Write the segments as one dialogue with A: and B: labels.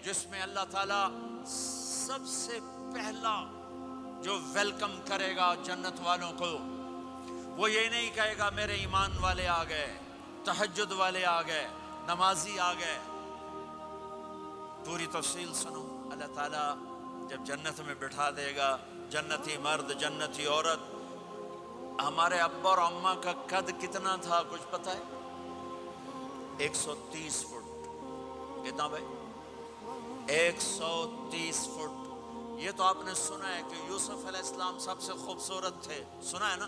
A: جس میں اللہ تعالیٰ سب سے پہلا جو ویلکم کرے گا جنت والوں کو، وہ یہ نہیں کہے گا میرے ایمان والے آ گئے، تہجد والے آ گئے، نمازی آ گئے۔ پوری تفصیل سنو۔ اللہ تعالیٰ جب جنت میں بٹھا دے گا، جنتی مرد جنتی عورت۔ ہمارے ابا اور اماں کا قد کتنا تھا کچھ پتہ ہے؟ 130 فٹ۔ کتنا بھائی؟ 130 فٹ۔ یہ تو آپ نے سنا ہے کہ یوسف علیہ السلام سب سے خوبصورت تھے، سنا ہے نا؟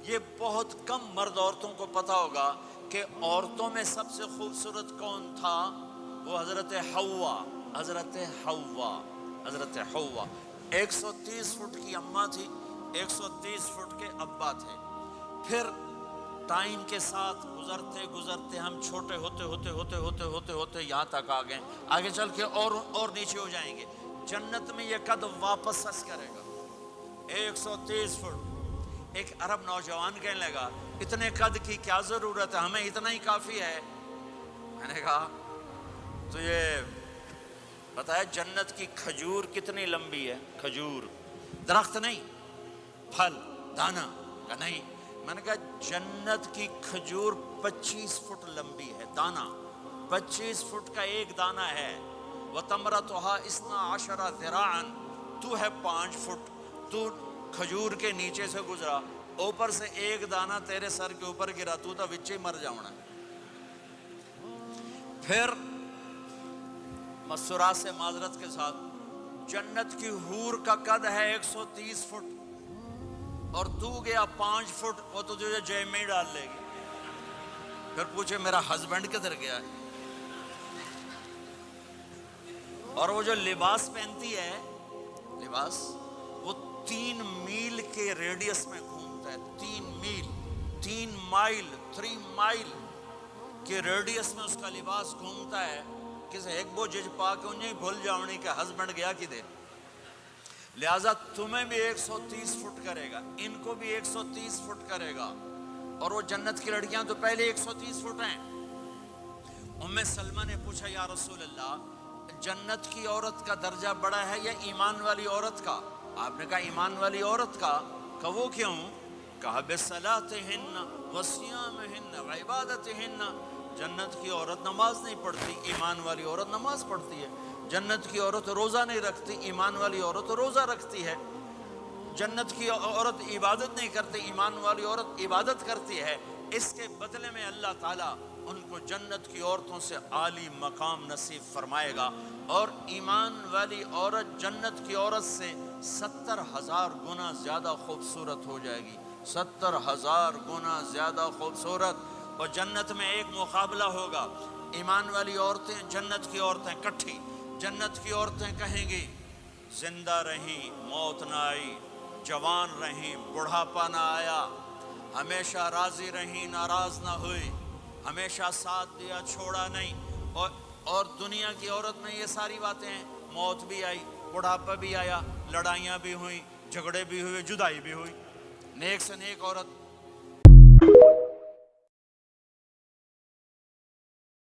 A: یہ بہت کم مرد عورتوں کو پتہ ہوگا کہ عورتوں میں سب سے خوبصورت کون تھا؟ وہ حضرت حوا، حضرت حوا، حضرت حوا۔ 130 فٹ کی اماں تھی، 130 فٹ کے ابا تھے۔ پھر ٹائم کے ساتھ گزرتے گزرتے ہم چھوٹے ہوتے یہاں تک آ گئے۔ آگے چل کے اور نیچے ہو جائیں گے۔ جنت میں یہ قد واپس اس کرے گا 130 فٹ۔ ایک عرب نوجوان کہنے لگا اتنے قد کی کیا ضرورت ہے، ہمیں اتنا ہی کافی ہے۔ میں نے کہا تو یہ بتایا جنت کی کھجور کتنی لمبی ہے؟ کھجور درخت نہیں، پھل دانا کا نہیں۔ میں نے کہا جنت کی کھجور 25 فٹ لمبی ہے، دانا 25 فٹ کا ایک دانا ہے۔ وَتَمْرَتُهَا 12 ذِرَاعًا، تو ہے 5 فٹ، تو کھجور کے نیچے سے گزرا، اوپر سے ایک دانہ تیرے سر کے اوپر گرا، تو وچے مر جاؤنا۔ پھر مسرات سے معذرت کے ساتھ جنت کی حور کا قد ہے 130 فٹ اور تو گیا 5 فٹ، وہ تو تجھے جیب میں ہی ڈال لے گی۔ پھر پوچھے میرا ہسبینڈ کدھر گیا ہے؟ اور وہ جو لباس پہنتی ہے، لباس وہ 3 میل کے ریڈیس میں گھومتا ہے، 3 مائل کے ریڈیس میں اس کا لباس گھومتا ہے۔ کسے ایک بو جج پا کے انہیں بھول جاؤنی کہ ہسبینڈ گیا کی دے۔ لہٰذا تمہیں بھی 130 فٹ کرے گا، ان کو بھی 130 فٹ کرے گا، اور وہ جنت کی لڑکیاں تو پہلے 130 فٹ ہیں۔ ام سلمہ نے پوچھا یا رسول اللہ جنت کی عورت کا درجہ بڑا ہے یا ایمان والی عورت کا؟ آپ نے کہا ایمان والی عورت کا۔ کہ وہ کیوں؟ کہا بِصَلَاتِهِنَّ وَصِيَامِهِنَّ وَعِبَادَتِهِنَّ، جنت کی عورت نماز نہیں پڑھتی، ایمان والی عورت نماز پڑھتی ہے۔ جنت کی عورت روزہ نہیں رکھتی، ایمان والی عورت روزہ رکھتی ہے۔ جنت کی عورت عبادت نہیں کرتی، ایمان والی عورت عبادت کرتی ہے۔ اس کے بدلے میں اللہ تعالیٰ ان کو جنت کی عورتوں سے عالی مقام نصیب فرمائے گا، اور ایمان والی عورت جنت کی عورت سے 70,000 گنا زیادہ خوبصورت ہو جائے گی، 70,000 گنا زیادہ خوبصورت۔ اور جنت میں ایک مقابلہ ہوگا، ایمان والی عورتیں جنت کی عورتیں کٹھی، جنت کی عورتیں کہیں گی زندہ رہیں موت نہ آئی، جوان رہیں بڑھاپا نہ آیا، ہمیشہ راضی رہیں ناراض نہ ہوئی، ہمیشہ ساتھ دیا چھوڑا نہیں۔ اور دنیا کی عورت میں یہ ساری باتیں ہیں، موت بھی آئی، بڑھاپا بھی آیا، لڑائیاں بھی ہوئیں، جھگڑے بھی ہوئے، جدائی بھی ہوئی۔ نیک سے نیک عورت